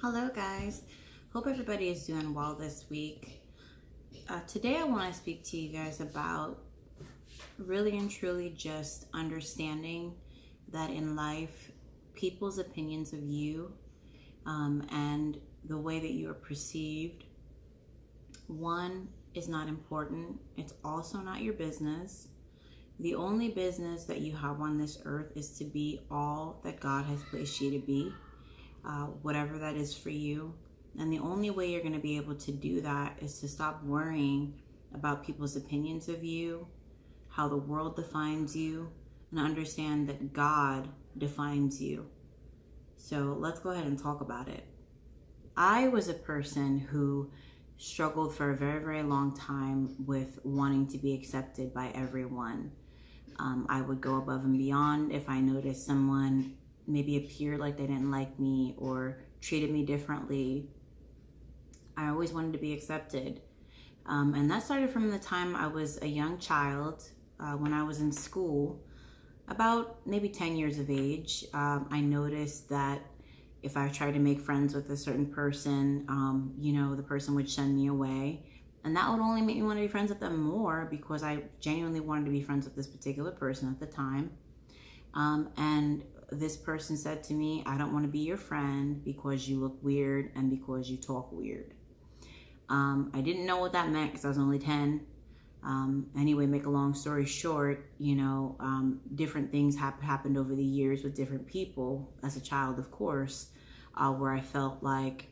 Hello, guys. Hope everybody is doing well this week. Today, I want to speak to you guys about really and truly just understanding that in life, people's opinions of you and the way that you are perceived, one, is not important. It's also not your business. The only business that you have on this earth is to be all that God has placed you to be, whatever that is for you. And the only way you're going to be able to do that is to stop worrying about people's opinions of you, how the world defines you, and understand that God defines you. So let's go ahead and talk about it. I was a person who struggled for a very, very long time with wanting to be accepted by everyone. I would go above and beyond if I noticed someone maybe appeared like they didn't like me or treated me differently. I always wanted to be accepted. And that started from the time I was a young child, when I was in school, about maybe 10 years of age. I noticed that if I tried to make friends with a certain person, the person would shun me away. And that would only make me want to be friends with them more because I genuinely wanted to be friends with this particular person at the time. And this person said to me, I don't want to be your friend because you look weird and because you talk weird. I didn't know what that meant because I was only 10. Anyway, make a long story short, different things happened over the years with different people as a child, of course, where I felt like,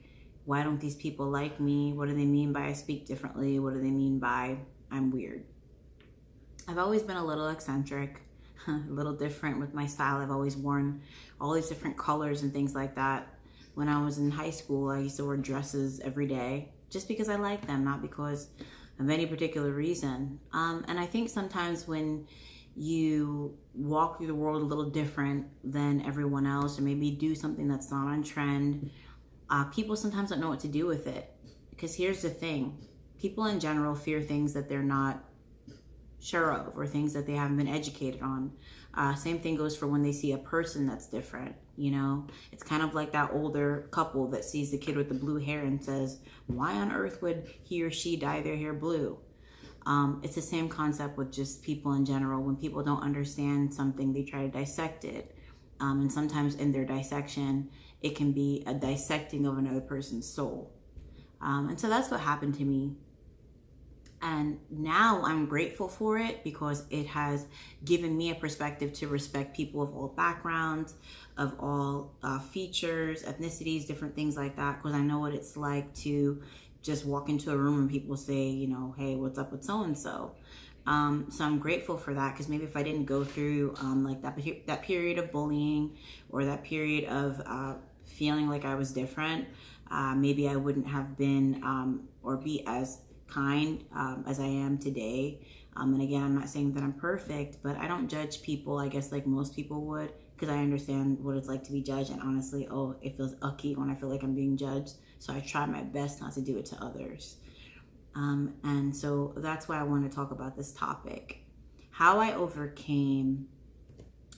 why don't these people like me? What do they mean by I speak differently? What do they mean by I'm weird? I've always been a little eccentric, a little different with my style. I've always worn all these different colors and things like that. When I was in high school, I used to wear dresses every day just because I liked them, not because of any particular reason. And I think sometimes when you walk through the world a little different than everyone else, or maybe do something that's not on trend, people sometimes don't know what to do with it. Because here's the thing, people in general fear things that they're not sure of or things that they haven't been educated on. Same thing goes for when they see a person that's different. It's kind of like that older couple that sees the kid with the blue hair and says, why on earth would he or she dye their hair blue? It's the same concept with just people in general. When people don't understand something, they try to dissect it. And sometimes in their dissection, it can be a dissecting of another person's soul. And so that's what happened to me. And now I'm grateful for it because it has given me a perspective to respect people of all backgrounds, of all features, ethnicities, different things like that. Because I know what it's like to just walk into a room and people say, hey, what's up with so-and-so? So I'm grateful for that because maybe if I didn't go through like that period of bullying or that period of feeling like I was different, maybe I wouldn't have been or be as kind as I am today. And again, I'm not saying that I'm perfect, but I don't judge people, I guess, like most people would, because I understand what it's like to be judged. And honestly, it feels icky when I feel like I'm being judged. So I try my best not to do it to others. And so that's why I want to talk about this topic. How I overcame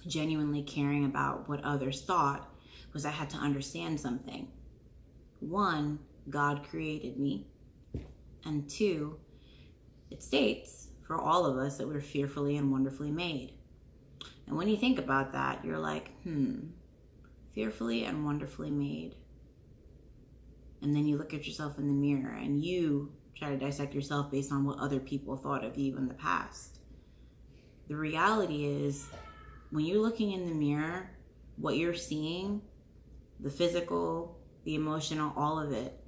genuinely caring about what others thought was I had to understand something. One, God created me. And two, it states for all of us that we're fearfully and wonderfully made. And when you think about that, you're like, fearfully and wonderfully made. And then you look at yourself in the mirror and you try to dissect yourself based on what other people thought of you in the past. The reality is, when you're looking in the mirror, what you're seeing, the physical, the emotional, all of it,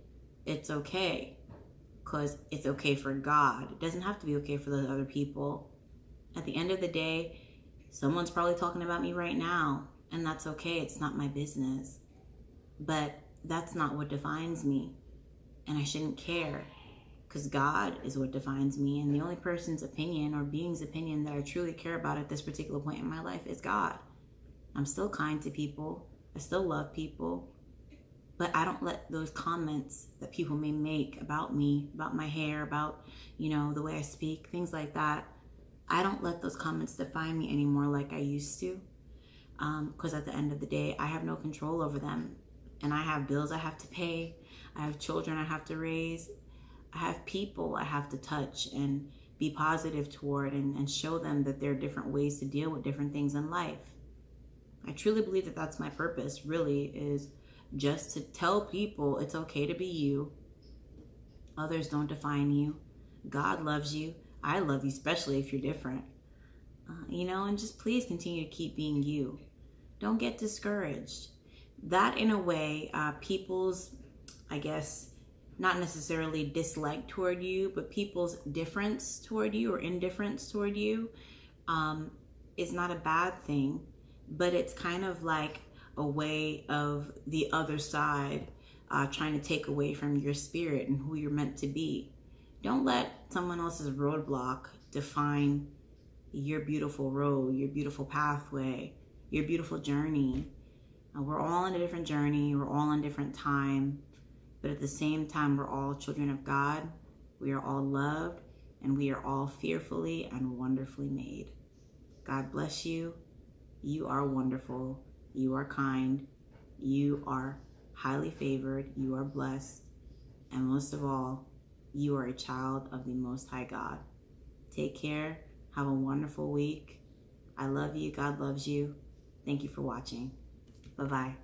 it's okay. Because it's okay for God. It doesn't have to be okay for those other people. At the end of the day, someone's probably talking about me right now, and that's okay. It's not my business. But that's not what defines me, and I shouldn't care, because God is what defines me, and the only person's opinion or being's opinion that I truly care about at this particular point in my life is God. I'm still kind to people. I still love people. But I don't let those comments that people may make about me, about my hair, about, the way I speak, things like that, I don't let those comments define me anymore like I used to. Because at the end of the day, I have no control over them. And I have bills I have to pay. I have children I have to raise. I have people I have to touch and be positive toward, and show them that there are different ways to deal with different things in life. I truly believe that that's my purpose, really, is just to tell people it's okay to be you. Others don't define you. God loves you. I love you, especially if you're different. And just please continue to keep being you. Don't get discouraged. That, in a way, people's, I guess, not necessarily dislike toward you, but people's difference toward you or indifference toward you is not a bad thing, but it's kind of like a way of the other side trying to take away from your spirit and who you're meant to be. Don't let someone else's roadblock define your beautiful road, your beautiful pathway, your beautiful journey. We're all on a different journey. We're all on different time. But at the same time, we're all children of God. We are all loved, and we are all fearfully and wonderfully made. God bless you. You are wonderful. You are kind. You are highly favored. You are blessed. And most of all, you are a child of the Most High God. Take care. Have a wonderful week. I love you. God loves you. Thank you for watching. Bye-bye.